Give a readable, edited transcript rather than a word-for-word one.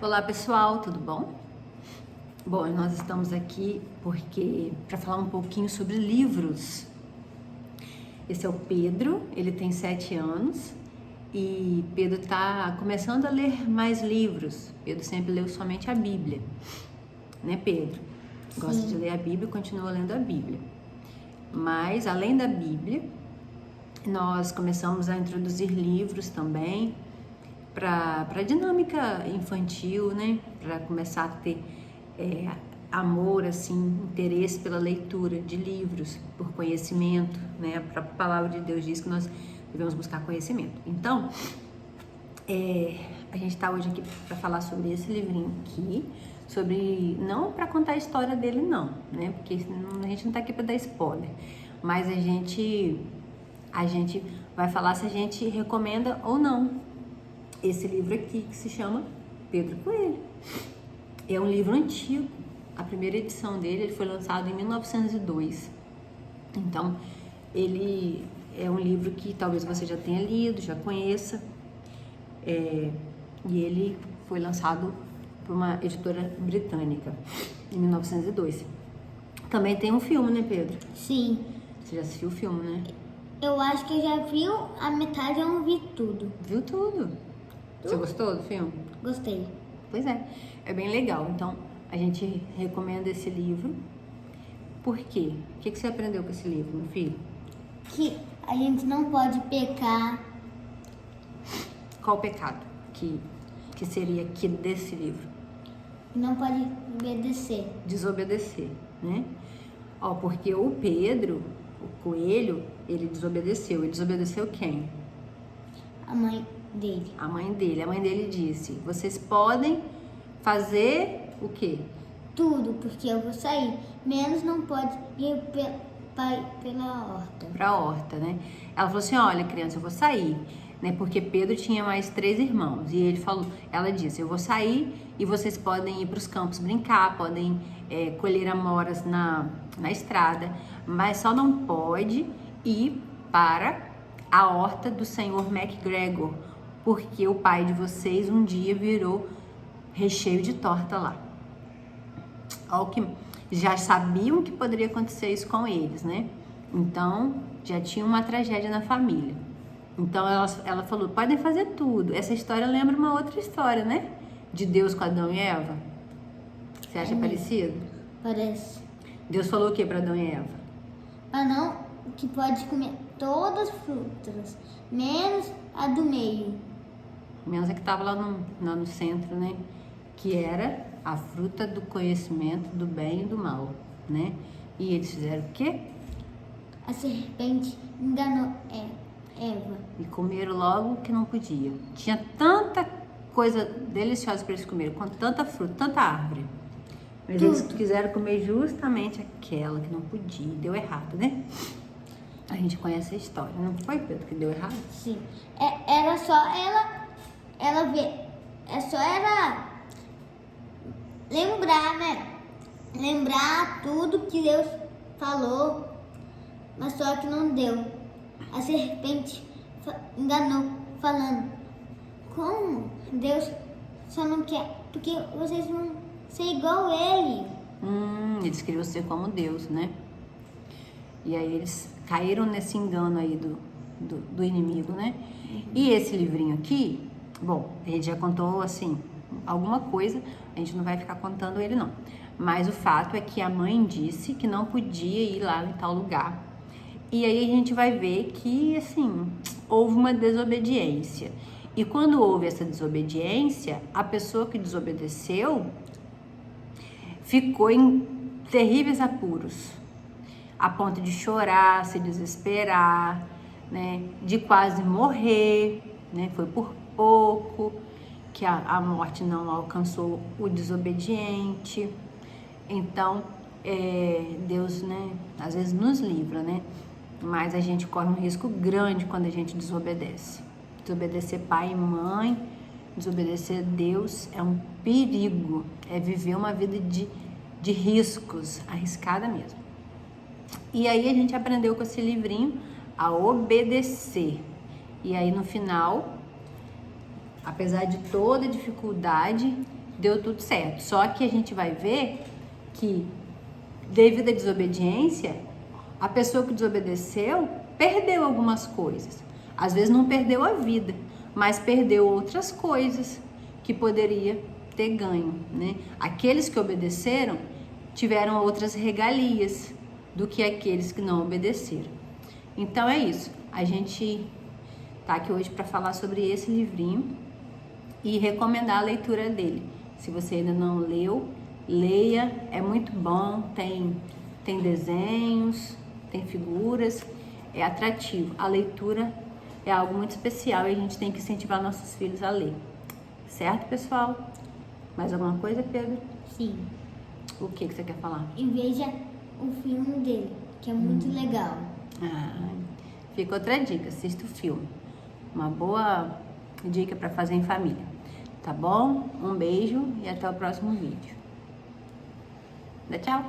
Olá pessoal, tudo bom? Bom, nós estamos aqui para falar um pouquinho sobre livros. Esse é o Pedro, ele tem 7 anos e Pedro está começando a ler mais livros. Pedro sempre leu somente a Bíblia, né Pedro? Gosta de ler a Bíblia e continua lendo a Bíblia. Mas além da Bíblia, nós começamos a introduzir livros também para dinâmica infantil, né? Para começar a ter amor, assim, interesse pela leitura de livros, por conhecimento, né? A própria palavra de Deus diz que nós devemos buscar conhecimento. Então, a gente está hoje aqui para falar sobre esse livrinho aqui, não para contar a história dele não, né? Porque a gente não está aqui para dar spoiler, mas a gente vai falar se a gente recomenda ou não esse livro aqui, que se chama Pedro Coelho. É um livro antigo, a primeira edição dele foi lançado em 1902. Então, ele é um livro que talvez você já tenha lido, já conheça, e ele foi lançado por uma editora britânica em 1902. Também tem um filme, né, Pedro? Sim. Você já assistiu o filme, né? Eu acho que eu já vi a metade, eu não vi tudo. Viu tudo? Você gostou do filme? Gostei. Pois é bem legal. Então, a gente recomenda esse livro. Por quê? O que você aprendeu com esse livro, meu filho? Que a gente não pode pecar. Qual o pecado que seria aqui desse livro? Não pode obedecer. Desobedecer, né? Porque o Pedro, o coelho, ele desobedeceu. Ele desobedeceu quem? A mãe dele. A mãe dele. A mãe dele disse: vocês podem fazer o quê? Tudo, porque eu vou sair. Menos não pode ir pela horta. Pra horta, né? Ela falou assim: olha, criança, eu vou sair, né? Porque Pedro tinha mais 3 irmãos. E ela disse: eu vou sair e vocês podem ir para os campos brincar, podem colher amoras na estrada, mas só não pode ir para a horta do senhor MacGregor, porque o pai de vocês um dia virou recheio de torta lá. Que já sabiam que poderia acontecer isso com eles, né? Então, já tinha uma tragédia na família. Então, ela falou: podem fazer tudo. Essa história lembra uma outra história, né? De Deus com Adão e Eva. Você acha parecido? Parece. Deus falou o que para Adão e Eva? Não, que pode comer todas as frutas, menos a do meio. Menos a que estava lá no centro, né? Que era a fruta do conhecimento do bem e do mal, né? E eles fizeram o quê? A serpente enganou Eva. E comeram logo que não podiam. Tinha tanta coisa deliciosa para eles comerem, com tanta fruta, tanta árvore. Mas eles quiseram comer justamente aquela que não podia. Deu errado, né? A gente conhece a história. Não foi, Pedro, que deu errado? Sim. Era só ela ver. É só ela lembrar, né? Lembrar tudo que Deus falou, mas só que não deu. A serpente enganou, falando: como Deus só não quer, porque vocês vão ser igual a ele. Eles queriam ser como Deus, né? E aí eles caíram nesse engano aí do inimigo, né? E esse livrinho aqui, bom, a gente já contou assim alguma coisa, a gente não vai ficar contando ele não. Mas o fato é que a mãe disse que não podia ir lá em tal lugar. E aí a gente vai ver que, assim, houve uma desobediência. E quando houve essa desobediência, a pessoa que desobedeceu ficou em terríveis apuros, a ponto de chorar, se desesperar, né, de quase morrer, né? Foi por pouco que a morte não alcançou o desobediente. Então, Deus, né, às vezes nos livra, né? Mas a gente corre um risco grande quando a gente desobedece. Desobedecer pai e mãe, desobedecer a Deus é um perigo. É viver uma vida de riscos, arriscada mesmo. E aí a gente aprendeu com esse livrinho a obedecer. E aí no final, apesar de toda dificuldade, deu tudo certo. Só que a gente vai ver que, devido à desobediência, a pessoa que desobedeceu perdeu algumas coisas. Às vezes não perdeu a vida, mas perdeu outras coisas que poderia ter ganho, né? Aqueles que obedeceram tiveram outras regalias do que aqueles que não obedeceram. Então é isso. A gente tá aqui hoje para falar sobre esse livrinho e recomendar a leitura dele. Se você ainda não leu, leia, é muito bom, tem desenhos, tem figuras, é atrativo. A leitura é algo muito especial e a gente tem que incentivar nossos filhos a ler. Certo, pessoal? Mais alguma coisa, Pedro? Sim. O que você quer falar? E veja o filme dele, que é muito legal. Fica outra dica, assista o filme. Uma boa dica para fazer em família. Tá bom? Um beijo e até o próximo vídeo. Dá tchau!